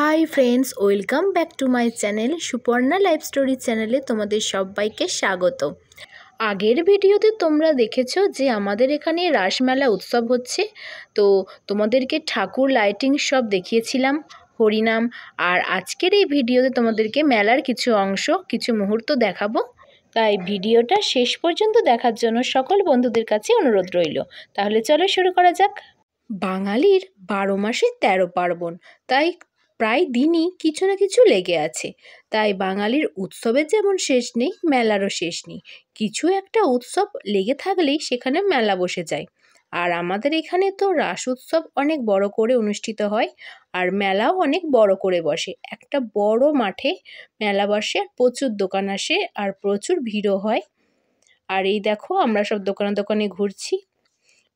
Hi friends, welcome back to my channel Suparna life story চ্যানেলে তোমাদের সবাইকে স্বাগত। আগের ভিডিওতে তোমরা দেখেছো যে আমাদের এখানে রাসমেলা উৎসব হচ্ছে, তো তোমাদেরকে ঠাকুর লাইটিং সব দেখিয়েছিলাম, হরিনাম। আর আজকের এই ভিডিওতে তোমাদেরকে মেলার কিছু অংশ, কিছু মুহূর্ত দেখাবো। তাই ভিডিওটা শেষ পর্যন্ত দেখার জন্য সকল বন্ধুদের কাছে অনুরোধ রইল। তাহলে চলো শুরু করা যাক। বাঙালির 12 মাসে 13 পার্বণ, তাই প্রায় দিনই কিছু না কিছু লেগে আছে। তাই বাঙালির উৎসবের যেমন শেষ নেই, মেলারও শেষ নেই। কিছু একটা উৎসব লেগে থাকলেই সেখানে মেলা বসে যায়। আর আমাদের এখানে তো রাস উৎসব অনেক বড় করে অনুষ্ঠিত হয়, আর মেলাও অনেক বড় করে বসে। একটা বড় মাঠে মেলা বসে, আর প্রচুর দোকান আসে, আর প্রচুর ভিড়ও হয়। আর এই দেখো, আমরা সব দোকানে দোকানে ঘুরছি।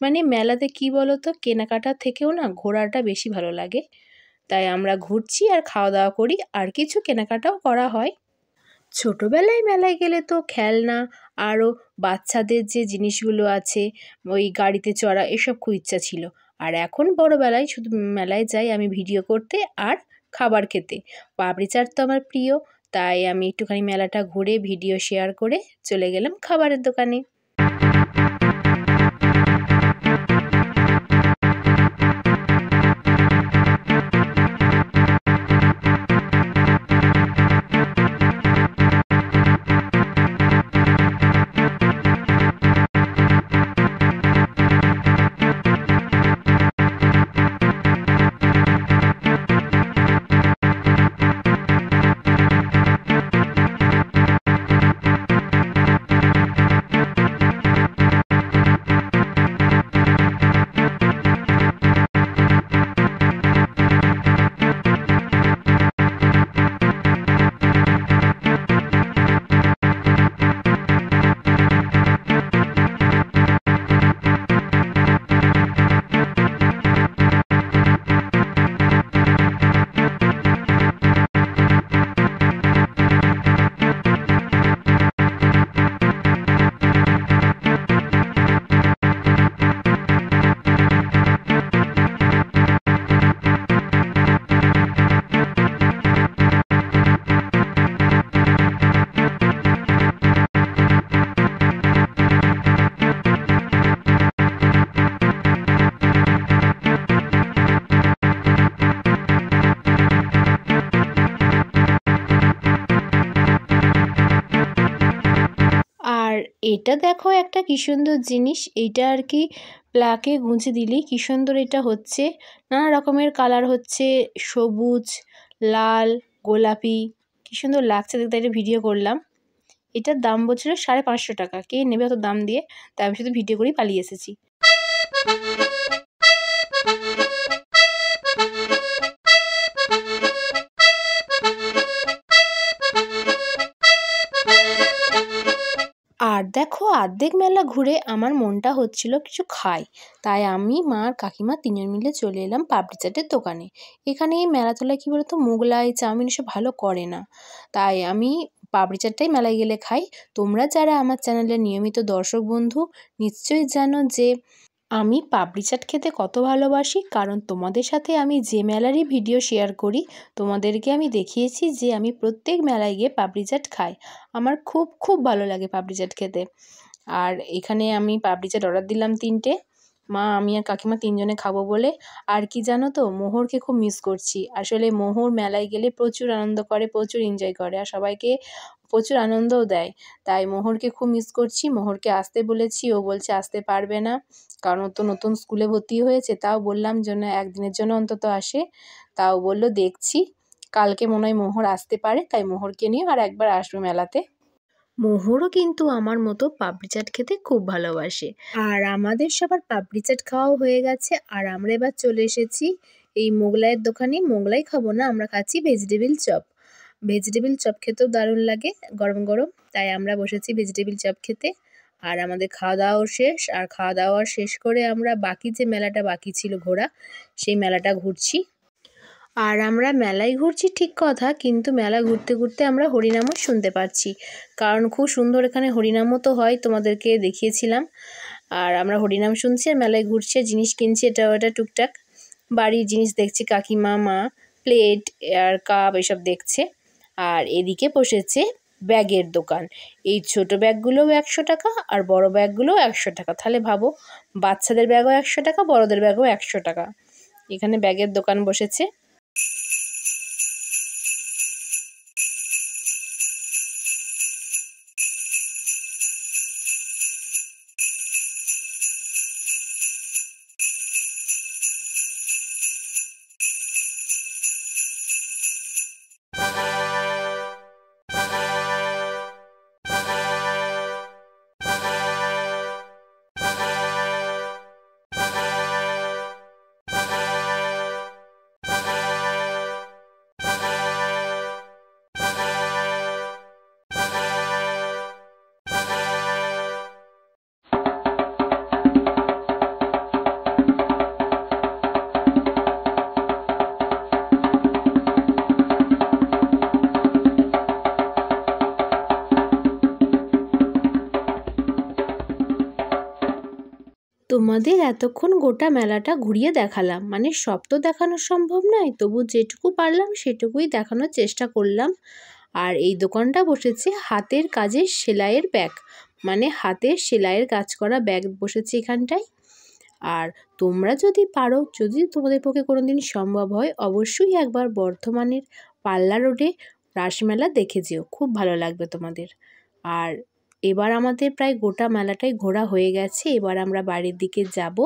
মানে মেলাতে কি বলো তো, কেনাকাটার থেকেও না ঘোরাটা বেশি ভালো লাগে। তাই আমরা ঘুরছি আর খাওয়া দাওয়া করি, আর কিছু কেনাকাটাও করা হয়। ছোটোবেলায় মেলায় গেলে তো খেলনা আরও বাচ্চাদের যে জিনিসগুলো আছে, ওই গাড়িতে চড়া, এসব খুব ইচ্ছা ছিল। আর এখন বড়োবেলায় শুধু মেলায় যাই আমি ভিডিও করতে আর খাবার খেতে। পাপড়ি চাট তো আমার প্রিয়, তাই আমি একটুখানি মেলাটা ঘুরে ভিডিও শেয়ার করে চলে গেলাম খাবারের দোকানে। আর এটা দেখো, একটা কি সুন্দর জিনিস। এইটা আর কি প্লাকে গুঁজে দিলেই কি সুন্দর এটা হচ্ছে। নানা রকমের কালার হচ্ছে, সবুজ, লাল, গোলাপি, কি সুন্দর লাগছে দেখতে। এটা ভিডিও করলাম। এটার দাম বলছিল 550 টাকা। কে নেবে অত দাম দিয়ে? তাই আমি শুধু ভিডিও করেই পালিয়ে এসেছি। আর দেখো, অর্ধেক মেলা ঘুরে আমার মনটা হচ্ছিল কিছু খাই। তাই আমি, মা আর কাকিমা তিনজন মিলে চলে এলাম পাপড়ি চাটের দোকানে। এখানে এই মেলাতলায় কী বলতো, মোগলাই, চাউমিন এসব ভালো করে না। তাই আমি পাপড়ি চাটটাই মেলায় গেলে খাই। তোমরা যারা আমার চ্যানেলের নিয়মিত দর্শক বন্ধু, নিশ্চয়ই জানো যে আমি পাপড়ি চাট খেতে কত ভালোবাসি। কারণ তোমাদের সাথে আমি যে মেলারই ভিডিও শেয়ার করি, তোমাদেরকে আমি দেখিয়েছি যে আমি প্রত্যেক মেলায় গিয়ে পাপড়ি চাট খাই। আমার খুব খুব ভালো লাগে পাপড়ি চাট খেতে। আর এখানে আমি পাপড়ি চাট অর্ডার দিলাম 3টে। মা, আমি আর কাকিমা তিনজনে খাবো বলে। আর কি জানো তো, মোহরকে খুব মিস করছি। আসলে মোহর মেলায় গেলে প্রচুর আনন্দ করে, প্রচুর এনজয় করে, আর সবাইকে প্রচুর আনন্দও দেয়। তাই মোহরকে খুব মিস করছি। মোহরকে আসতে বলেছি, ও বলছে আসতে পারবে না, কারণ ও তো নতুন স্কুলে ভর্তি হয়েছে। তাও বললাম যেন একদিনের জন্য অন্তত আসে। তাও বলল দেখছি, কালকে মনে হয় মোহর আসতে পারে, তাই মোহরকে নিয়ে আর একবার আসবে মেলাতে। মোহরও কিন্তু আমার মতো পাপড়ি চাট খেতে খুব ভালোবাসে। আর আমাদের সবার পাপড়ি চাট খাওয়াও হয়ে গেছে, আর আমরা এবার চলে এসেছি এই মোগলাইয়ের দোকানে। মোগলাই খাবো না, আমরা খাচ্ছি ভেজিটেবিল চপ। ভেজিটেবিল চপ খেতেও দারুণ লাগে গরম গরম, তাই আমরা বসেছি ভেজিটেবিল চপ খেতে। আর আমাদের খাওয়া দাওয়াও শেষ। আর খাওয়া দাওয়া শেষ করে আমরা বাকি যে মেলাটা বাকি ছিল ঘোরা, সেই মেলাটা ঘুরছি। আর আমরা মেলায় ঘুরছি ঠিক কথা, কিন্তু মেলা ঘুরতে ঘুরতে আমরা হরিনামও শুনতে পাচ্ছি। কারণ খুব সুন্দর এখানে হরিনামও তো হয়, তোমাদেরকে দেখিয়েছিলাম। আর আমরা হরিনাম শুনছি আর মেলায় ঘুরছি, জিনিস কিনছি এটা ওটা টুকটাক। বাড়ির জিনিস দেখছি, কাকিমা, মা প্লেট আর কাপ এসব দেখছে। আর এদিকে বসেছে ব্যাগের দোকান। এই ছোট ব্যাগগুলোও 100 টাকা আর বড় ব্যাগগুলোও 100 টাকা। তাহলে ভাবো, বাচ্চাদের ব্যাগও 100 টাকা, বড়দের ব্যাগও 100 টাকা। এখানে ব্যাগের দোকান বসেছে। তোমাদের এতক্ষণ গোটা মেলাটা ঘুরিয়ে দেখালাম, মানে সব তো দেখানো সম্ভব নয়, তবু যেটুকু পারলাম সেটুকুই দেখানোর চেষ্টা করলাম। আর এই দোকানটা বসেছে হাতের কাজের সেলাইয়ের ব্যাগ, মানে হাতের সেলাইয়ের কাজ করা ব্যাগ বসেছে এখানটায়। আর তোমরা যদি পারো, যদি তোমাদের পক্ষে কোনো দিন সম্ভব হয়, অবশ্যই একবার বর্ধমানের পাল্লা রোডে রাসমেলা দেখে যেও, খুব ভালো লাগবে তোমাদের। আর এবার আমাদের প্রায় গোটা মেলাটাই ঘোরা হয়ে গেছে, এবার আমরা বাড়ির দিকে যাব।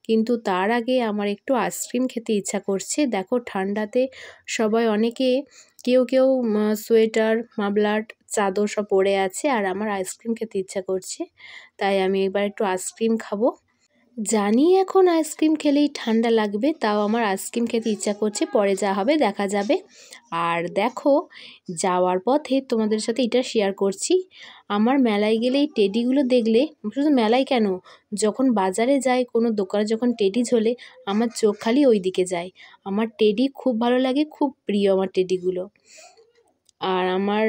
কিন্তু তার আগে আমার একটু আইসক্রিম খেতে ইচ্ছা করছে। দেখো ঠান্ডাতে সবাই অনেকে কেউ কেউ সোয়েটার, মাফলার, চাদর সব পরে আছে, আর আমার আইসক্রিম খেতে ইচ্ছা করছে। তাই আমি এবার একটু আইসক্রিম খাবো। জানি এখন আইসক্রিম খেলেই ঠান্ডা লাগবে, তাও আমার আইসক্রিম খেতে ইচ্ছা করছে, পরে যা হবে দেখা যাবে। আর দেখো, যাওয়ার পথে তোমাদের সাথে এটা শেয়ার করছি, আমার মেলায় গেলে এই টেডিগুলো দেখলে, শুধু মেলায় কেন, যখন বাজারে যাই কোনো দোকানে যখন টেডি ঝোলে, আমার চোখ খালি ওই দিকে যায়। আমার টেডি খুব ভালো লাগে, খুব প্রিয় আমার টেডিগুলো। আর আমার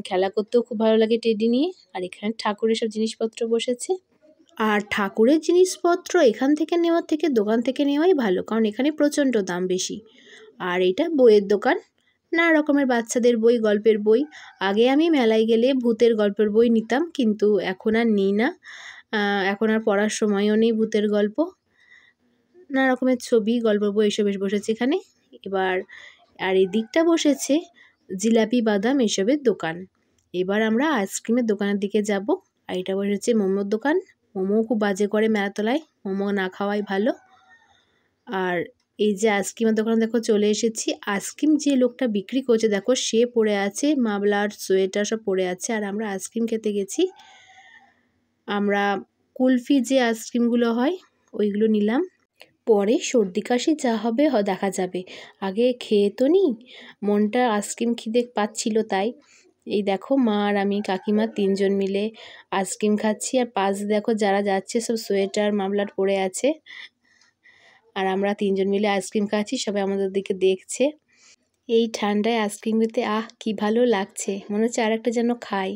খেলা করতেও খুব ভালো লাগে টেডি নিয়ে। আর এখানে ঠাকুরের সব জিনিসপত্র বসেছে। আর ঠাকুরের জিনিসপত্র এখান থেকে নেওয়ার থেকে দোকান থেকে নেওয়াই ভালো, কারণ এখানে প্রচণ্ড দাম বেশি। আর এটা বইয়ের দোকান, নানা রকমের বাচ্চাদের বই, গল্পের বই। আগে আমি মেলায় গেলে ভূতের গল্পের বই নিতাম, কিন্তু এখন আর নিই না। এখন আর পড়ার সময়ও নেই ভূতের গল্প। নানা রকমের ছবি, গল্পের বই এসব বসেছে এখানে। এবার আর এই দিকটা বসেছে জিলাপি, বাদাম এসবের দোকান। এবার আমরা আইসক্রিমের দোকানের দিকে যাব। আর এটা বসেছে মোমোর দোকান। মোমো খুব বাজে করে মেলাতলায়, মোমো না খাওয়াই ভালো। আর এই যে আইসক্রিমের দোকানে দেখো চলে এসেছি। আইসক্রিম যে লোকটা বিক্রি করছে দেখো, সে পরে আছে মাফলার, সোয়েটার সব পরে আছে, আর আমরা আইসক্রিম খেতে গেছি। আমরা কুলফি যে আইসক্রিমগুলো হয় ওইগুলো নিলাম, পরে সর্দি কাশি যা হবে দেখা যাবে, আগে খেয়ে তো নিই। মনটা আইসক্রিম খিদে পাচ্ছিল, তাই এই দেখো মা আর আমি কাকিমা 3 জন মিলে আইসক্রিম খাচ্ছি। আর পাশ দেখো যারা যাচ্ছে সব সোয়েটার, মাফলার পরে আছে, আর আমরা 3 জন মিলে আইসক্রিম খাচ্ছি, সবাই আমাদের দিকে দেখছে। এই ঠান্ডায় আইসক্রিম খেতে কি ভালো লাগছে, মনে হচ্ছে আর একটা যেন খাই।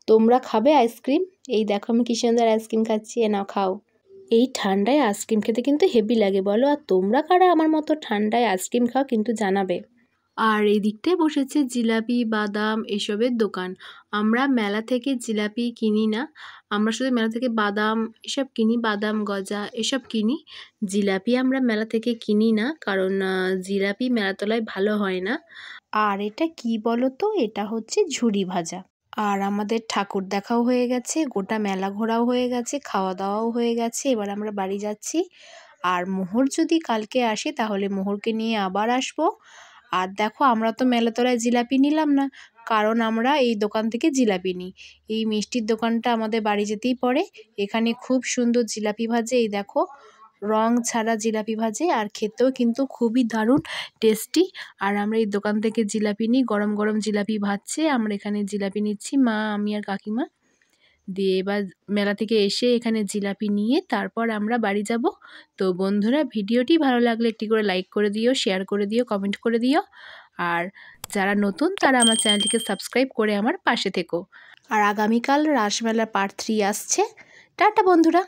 তোমরা খাবে আইসক্রিম? এই দেখো আমি কি সুন্দর আইসক্রিম খাচ্ছি, নাও খাও। এই ঠান্ডায় আইসক্রিম খেতে কিন্তু হেভি লাগে বলো। আর তোমরা কারা আমার মতো ঠান্ডায় আইসক্রিম খাও কিন্তু জানাবে। আর এই দিকটায় বসেছে জিলাপি, বাদাম এসবের দোকান। আমরা মেলা থেকে জিলাপি কিনি না, আমরা শুধু মেলা থেকে বাদাম এসব কিনি, বাদাম গজা এসব কিনি। জিলাপি আমরা মেলা থেকে কিনি না, কারণ জিলাপি মেলাতলায় ভালো হয় না। আর এটা কি বলো তো, এটা হচ্ছে ঝুরি ভাজা। আর আমাদের ঠাকুর দেখাও হয়ে গেছে, গোটা মেলা ঘোরাও হয়ে গেছে, খাওয়া দাওয়াও হয়ে গেছে। এবার আমরা বাড়ি যাচ্ছি। আর মোহর যদি কালকে আসে তাহলে মোহরকে নিয়ে আবার আসবো। আর দেখো আমরা তো মেলাতলায় জিলাপি নিলাম না, কারণ আমরা এই দোকান থেকে জিলাপি নিই। এই মিষ্টির দোকানটা আমাদের বাড়ি যেতেই পড়ে। এখানে খুব সুন্দর জিলাপি ভাজে, এই দেখো রং ছাড়া জিলাপি ভাজে, আর খেতেও কিন্তু খুবই দারুণ টেস্টি। আর আমরা এই দোকান থেকে জিলাপি নিই, গরম গরম জিলাপি ভাজছে, আমরা এখানে জিলাপি নিচ্ছি মা, আমি আর কাকিমা। দিয়ে এবার মেলা থেকে এসে এখানে জিলাপি নিয়ে তারপর আমরা বাড়ি যাব। তো বন্ধুরা, ভিডিওটি ভালো লাগলে একটি করে লাইক করে দিও, শেয়ার করে দিও, কমেন্ট করে দিও। আর যারা নতুন তারা আমার চ্যানেলটিকে সাবস্ক্রাইব করে আমার পাশে থেকো। আর আগামীকাল রাসমেলার পার্ট 3 আসছে। টাটা বন্ধুরা।